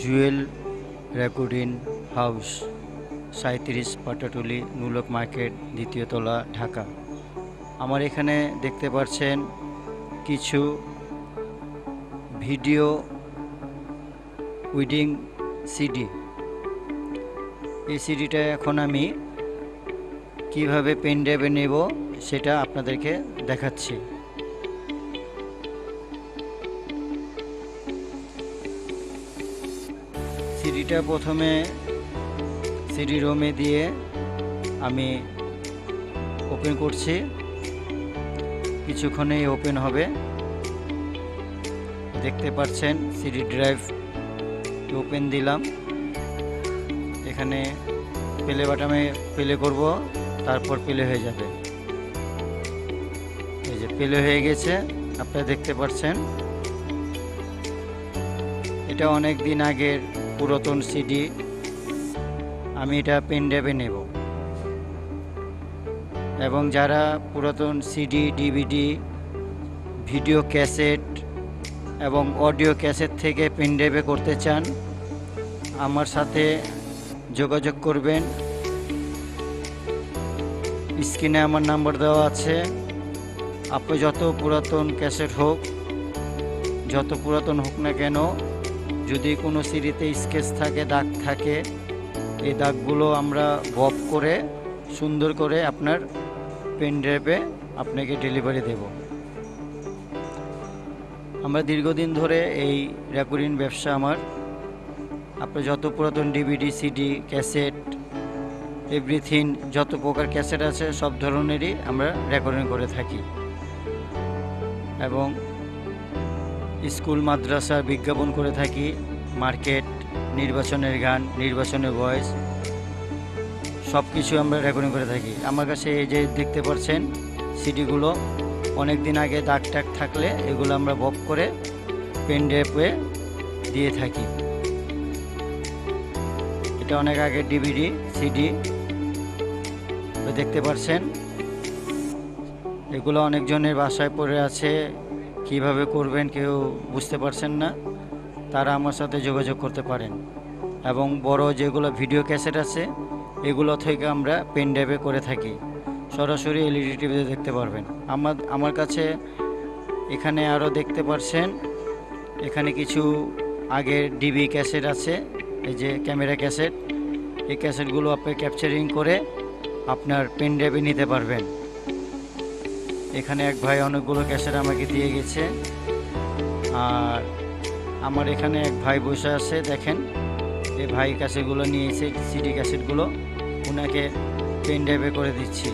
Jewel recording house 37 Patuatuli নুলক market দ্বিতীয় তলা ঢাকা। আমার এখানে দেখতে পাচ্ছেন কিছু ভিডিও উইডিং সিডি। এই সিডিটা এখন আমি কিভাবে পেন ড্রাইভে নেব সেটা আপনাদেরকে দেখাচ্ছি। সিডিটা প্রথমে সিডি রোমে দিয়ে আমি ওপেন করছি, কিছুক্ষণেই ওপেন হবে। দেখতে পাচ্ছেন সিডি ড্রাইভ ওপেন দিলাম। এখানে প্লে বাটনে প্লে করব, তারপর প্লে হয়ে যাবে। এই যে প্লে হয়ে গেছে, আপনারা দেখতে পাচ্ছেন। এটা অনেক দিন আগের পুরাতন সিডি, আমি এটা পেন ড্রাইভে নেব। এবং যারা পুরাতন সিডি, ডিভিডি, ভিডিও ক্যাসেট এবং অডিও ক্যাসেট থেকে পেন ড্রাইভে করতে চান, আমার সাথে যোগাযোগ করবেন। স্ক্রিনে আমার নাম্বার দেওয়া আছে। আপনি যত পুরাতন ক্যাসেট হোক, যত পুরাতন হোক না কেন, যদি কোনো সিডিতে স্কেচ থাকে, দাগ থাকে, এই দাগগুলো আমরা বব করে সুন্দর করে আপনার পেন ড্রাইভে আপনাকে ডেলিভারি দেব। আমরা দীর্ঘদিন ধরে এই রেকর্ডিং ব্যবসা আমার। আপনার যত পুরাতন ডিভিডি, সিডি, ক্যাসেট, এভরিথিং, যত প্রকার ক্যাসেট আছে সব ধরনেরই আমরা রেকর্ডিং করে থাকি। এবং স্কুল মাদ্রাসার বিজ্ঞাপন করে থাকি, মার্কেট, নির্বাচনের গান, নির্বাচনের ভয়েস, সব কিছু আমরা রেকর্ডিং করে থাকি। আমার কাছে এই যে দেখতে পাচ্ছেন সিডিগুলো, অনেক দিন আগে দাগ টাগ থাকলে এগুলো আমরা বব করে পেন ড্রাইভে দিয়ে থাকি। এটা অনেক আগে ডিভিডি, সিডি দেখতে পাচ্ছেন। এগুলো অনেকজনের বাসায় পড়ে আছে, কিভাবে করবেন কেউ বুঝতে পারছেন না, তারা আমার সাথে যোগাযোগ করতে পারেন। এবং বড় যেগুলো ভিডিও ক্যাসেট আছে এগুলো থেকে আমরা পেন ড্রাইভে করে থাকি, সরাসরি এলইডি টিভিতে দেখতে পারবেন। আমার কাছে এখানে আরও দেখতে পাচ্ছেন, এখানে কিছু আগের ডিবি ক্যাসেট আছে, এই যে ক্যামেরা ক্যাসেট। এই ক্যাসেটগুলো আপনি ক্যাপচারিং করে আপনার পেন ড্রাইভে নিতে পারবেন। এখানে এক ভাই অনেকগুলো ক্যাসেট আমাকে দিয়ে গেছে। আর আমার এখানে এক ভাই বসে আছে, দেখেন এই ভাই ক্যাসেটগুলো নিয়েছে, সিডি ক্যাসেটগুলো ওনাকে পেন ড্রাইভে করে দিচ্ছি।